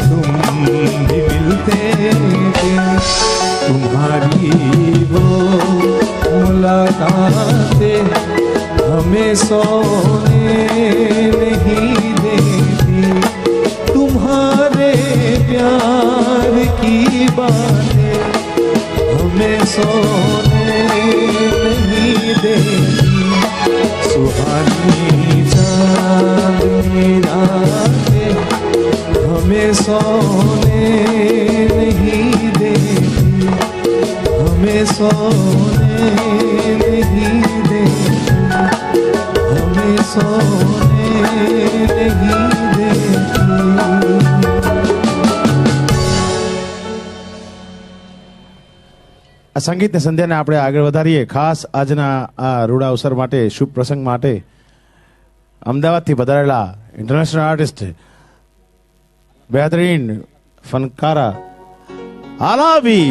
तुम भी मिलते थे। तुम्हारी वो मुलाकातें हमें सोने नहीं देती, तुम्हारे प्यार की बातें हमें सोने नहीं देती। सुहानी चांदनी रातें हमें सोने नहीं देती, हमें सोने नहीं देती, हमें सोने नहीं देती। આ સંગીતની સંધ્યાને આપણે આગળ વધારીએ. ખાસ આજના આ રૂડા અવસર માટે, શુભ પ્રસંગ માટે અમદાવાદથી પધારેલા ઇન્ટરનેશનલ આર્ટિસ્ટ, બેહતરીન ફનકારા આલાબી.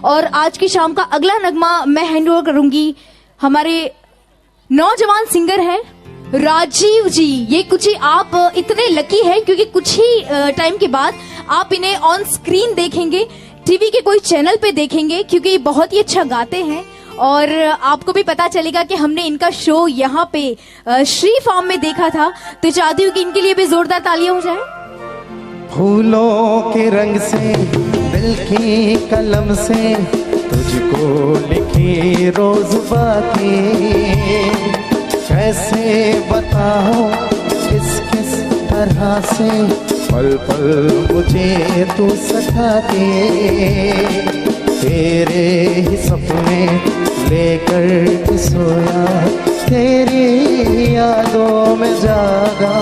और आज की शाम का अगला नगमा मैं हैंड ओवर करूंगी हमारे नौजवान सिंगर हैं राजीव जी। ये कुछ ही आप इतने लकी हैं क्योंकि कुछ ही टाइम के बाद आप इन्हें ऑन स्क्रीन देखेंगे, टीवी के कोई चैनल पे देखेंगे क्योंकि बहुत ही अच्छा गाते हैं। और आपको भी पता चलेगा कि हमने इनका शो यहाँ पे श्री फार्म में देखा था, तो चाहती हूँ कि इनके लिए भी जोरदार तालियां हो जाए। फूलों के रंग से दिल की कलम से तुझको लिखी रोज बातें, कैसे बताओ किस किस तरह से पल पल मुझे तू सताते, तेरे ही सपने लेकर के सोया, तेरी यादों में जागा,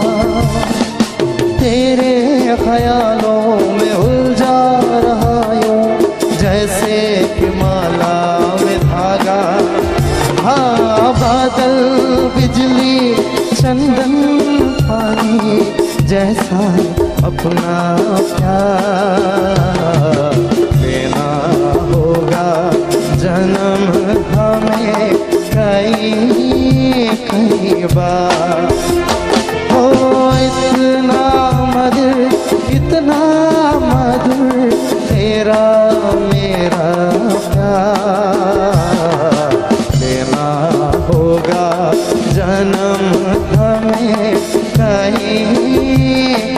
तेरे ख्यालों में उलझा रहा यूं जैसे कि माला में धागा। हाँ बादल बिजली चंदन पानी जैसा अपना प्यार लेना होगा जन्म हमें कई कई बार। हो इतना मधुर तेरा मेरा प्यार लेना होगा जन्म हमें कई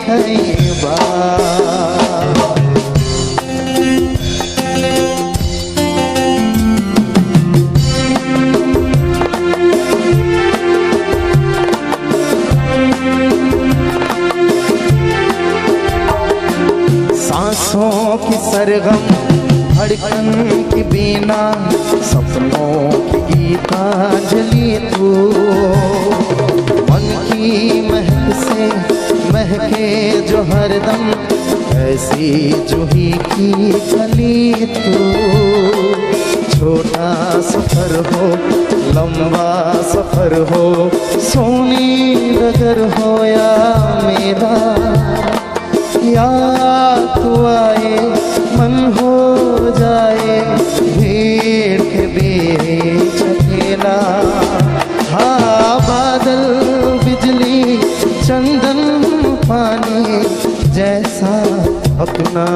कई बार। सांसों की सरगम धड़कन की बीना सपनों की गीतांजलि तू, मन की महक से महके जो हरदम ऐसी जूही की कली तू। छोटा सफर हो लंबा सफर हो सोनी नगर हो या मेरा, या तू आए मन हो जाए भीड़ के बीच अकेला। हाँ बादल बिजली चंदन पानी जैसा अपना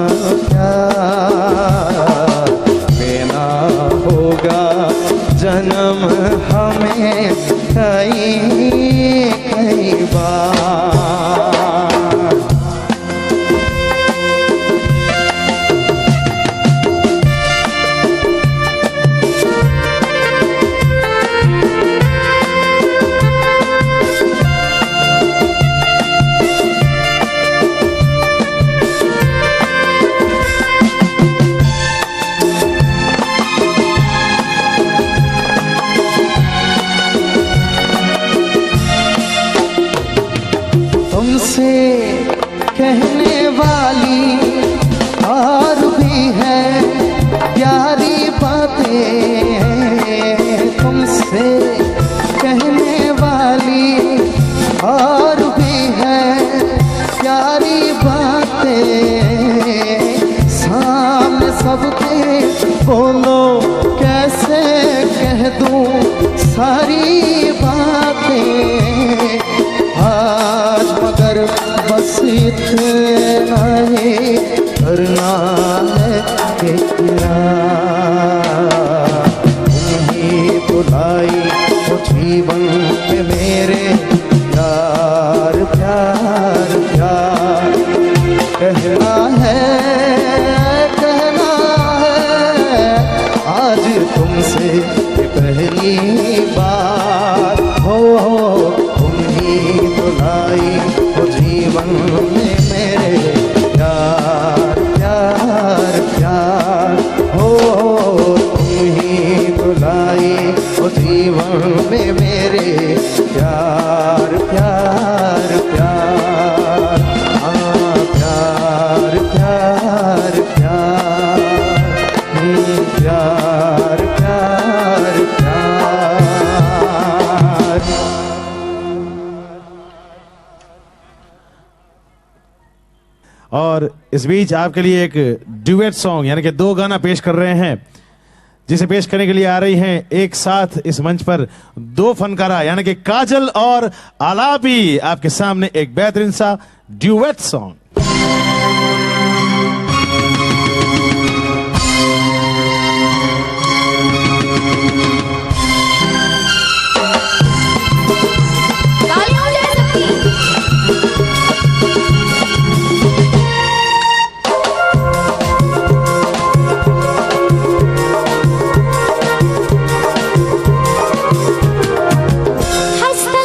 प्यार लेना होगा जन्म हमें कई कई बार। तुमसे कहने वाली और भी है प्यारी बातें, तुमसे कहने वाली और भी है प्यारी बातें। सामने सबके बोलो कैसे कह दूं सारी बातें, आज मगर बस इतना ही करना है कि तुम ही बुलाई तो जीवन के मेरे प्यार प्यार प्यार कहना है आज तुमसे पहली बार। हो तुम ही बुलाई तो जीवन में मेरे प्यार प्यार प्यार। हो तुम ही बुलाई तो जीवन में मेरे प्यार प्यार प्यार। हाँ प्यार प्यार प्यार प्यार प्यार प्यार। और इस बीच आपके लिए एक ड्यूएट सॉन्ग यानी कि दो गाना पेश कर रहे हैं, जिसे पेश करने के लिए आ रही हैं एक साथ इस मंच पर दो फनकारा यानी कि काजल और आलापी आपके सामने एक बेहतरीन सा ड्यूएट सॉन्ग। हंसता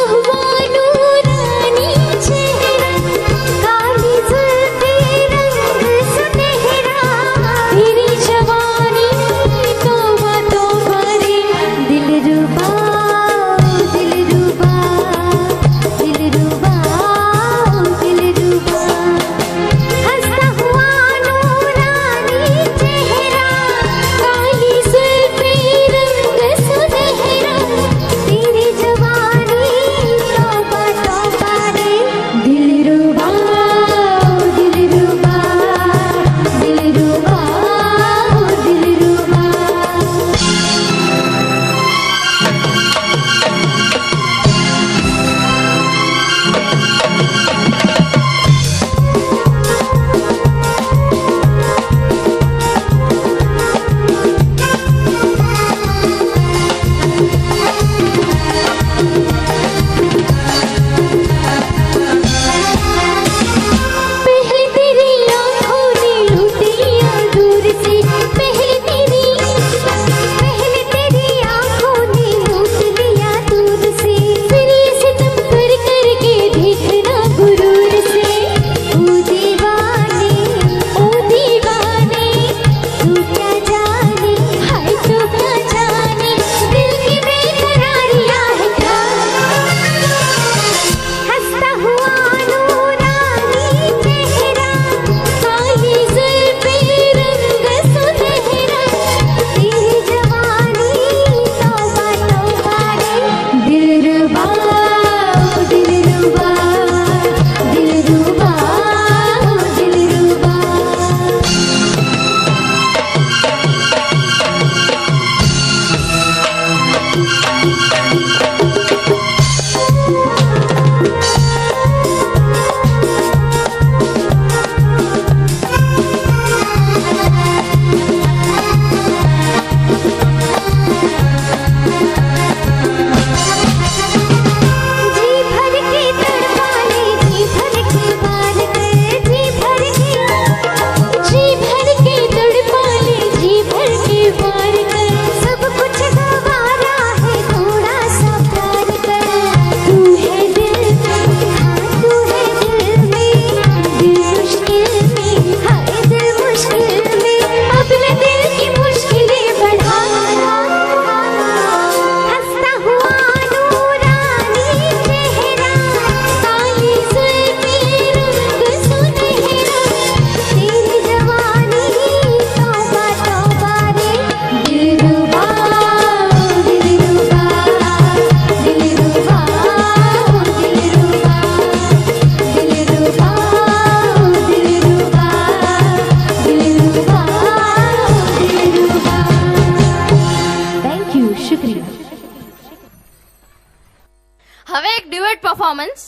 હવે એક ડ્યુએટ પરફોર્મન્સ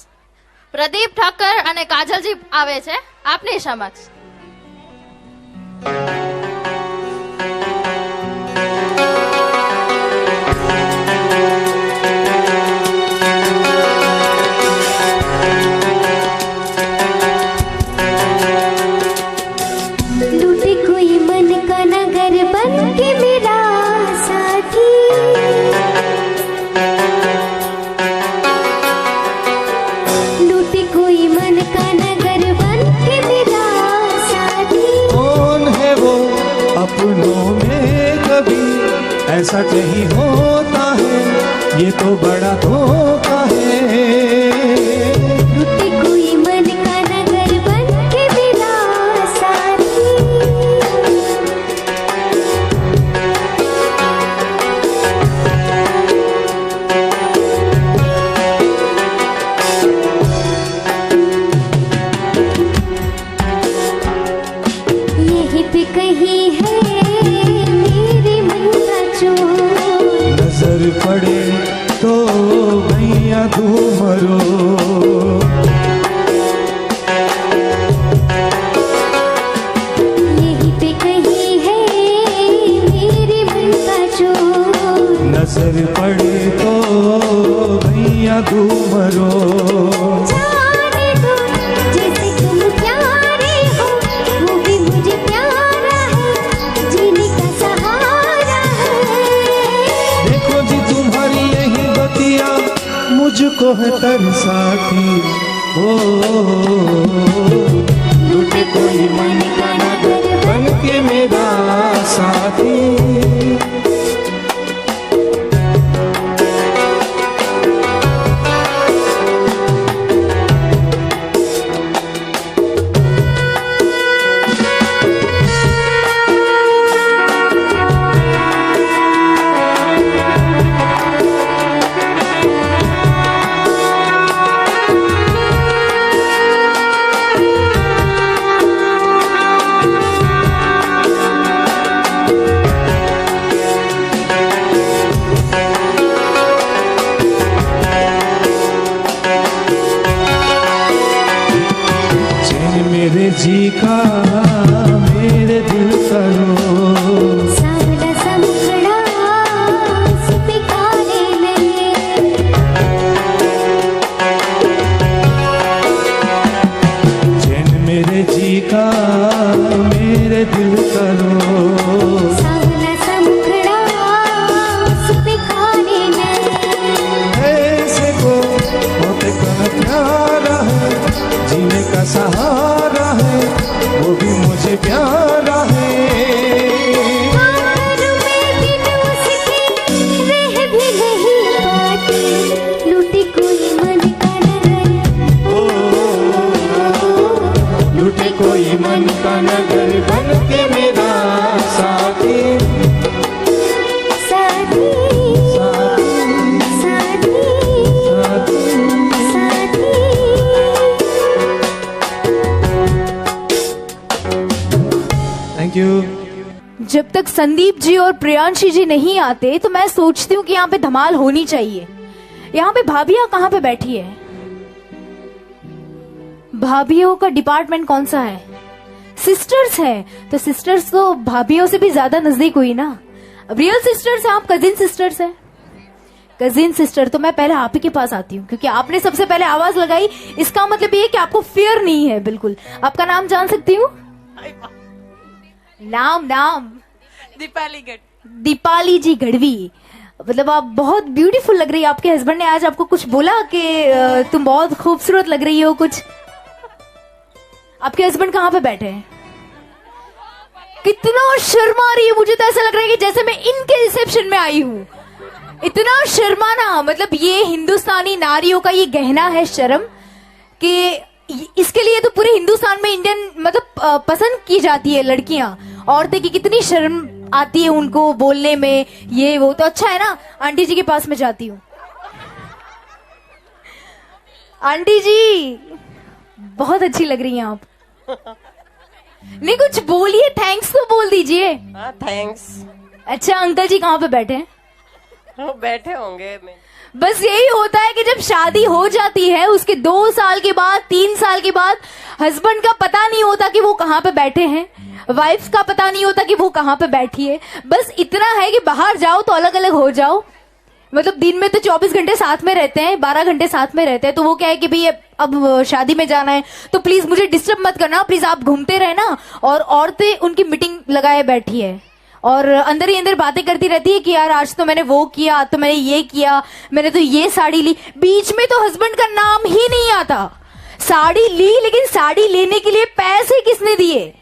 પ્રદીપ ઠક્કર અને કાજલજી આવે છે આપની સમક્ષ. लूटे कोई मन का नगर बन के मेरा साथी, लूटे कोई मन का नगर बन के मेरा साथी. कौन है वो अपनों में कभी ऐसा कहीं होता है, ये तो बड़ा धोखा है. लूटे कोई मन का नगर बन के मेरा साथी. यहीं पे कहीं है मेरे मन का चोर, नजर पड़े तो भैया तू मरो. यहीं पे कहीं है मेरे मन का चोर. नजर पड़े तो भैया तू मरो. जाने दो जैसे तुम प्यारे हो, वो भी मुझे प्यारा है, जीने का सहारा है. देखो जी तुम्हारी यही बतिया मुझको है तरसाती. ओ लूटे कोई मन का नगर बन के मेरा साथी. चैन मेरे जी का मेरे दिल करो. सावला सा मुखड़ा सुपी काले लगे, चैन मेरे जी का मेरे दिल करो. सावला सा मुखड़ा सुपी काले लगे. ऐसे को होते का प्यारा है, जीने का सहारा है, वो भी मुझे प्यारा है. आंखों में बिन उसके रह भी नहीं पाती. लूटे कोई मन का नगर, लूटे कोई मन का नगर बन के मेरा साथी. साथी साथी साथी. Thank you. जब तक संदीप जी और प्रियांशी जी नहीं आते तो मैं सोचती हूँ कि यहाँ पे धमाल होनी चाहिए. यहाँ पे भाभिया कहाँ पे बैठी है? भाभियों का डिपार्टमेंट कौन सा है? सिस्टर्स है, तो सिस्टर्स तो भाभियों से भी ज्यादा नजदीक हुई ना. रियल सिस्टर्स है आप, कजिन सिस्टर्स है. कजिन सिस्टर तो मैं पहले आप ही के पास आती हूँ क्योंकि आपने सबसे पहले आवाज लगाई. इसका मतलब ये कि आपको फियर नहीं है बिल्कुल. आपका नाम जान सकती हूँ? नाम नाम दीपाली जी गढ़वी. मतलब आप बहुत ब्यूटीफुल लग रही है. आपके हस्बैंड ने आज आपको कुछ बोला कि तुम बहुत खूबसूरत लग रही हो कुछ? आपके हस्बैंड कहाँ पे बैठे हैं? कितना शर्मा रही है. मुझे तो ऐसा लग रहा है कि जैसे मैं इनके रिसेप्शन में आई हूँ. इतना शर्माना, मतलब ये हिंदुस्तानी नारियों का ये गहना है शर्म, कि इसके लिए तो पूरे हिंदुस्तान में इंडियन मतलब पसंद की जाती है लड़कियां. औरतें की कितनी शर्म आती है उनको बोलने में, ये वो. तो अच्छा है ना, आंटी जी के पास में जाती हूँ. आंटी जी बहुत अच्छी लग रही हैं आप. नहीं कुछ बोलिए, थैंक्स तो बोल दीजिए. हाँ थैंक्स. अच्छा अंकल जी कहाँ पे बैठे हैं? वो बैठे होंगे. बस यही होता है कि जब शादी हो जाती है उसके 2 साल के बाद 3 साल के बाद हस्बैंड का पता नहीं होता कि वो कहाँ पे बैठे हैं, वाइफ का पता नहीं होता कि वो कहाँ पे बैठी है। बस इतना है कि बाहर जाओ तो अलग अलग हो जाओ, मतलब दिन में तो 24 घंटे साथ में रहते हैं, 12 घंटे साथ में रहते हैं। तो वो क्या है कि भाई अब शादी में जाना है तो प्लीज मुझे डिस्टर्ब मत करना, प्लीज आप घूमते रहना। और औरतें उनकी मीटिंग लगाए बैठी है और अंदर ही अंदर बातें करती रहती है कि यार आज तो मैंने वो किया, आज तो मैंने ये किया, मैंने तो ये साड़ी ली। बीच में तो हस्बैंड का नाम ही नहीं आता। साड़ी ली, लेकिन साड़ी लेने के लिए पैसे किसने दिए,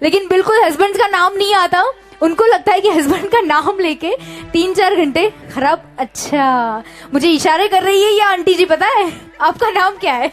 लेकिन बिल्कुल हस्बैंड का नाम नहीं आता। उनको लगता है कि हस्बैंड का नाम लेके 3-4 घंटे खराब। अच्छा, मुझे इशारे कर रही है ये आंटी जी, पता है आपका नाम क्या है?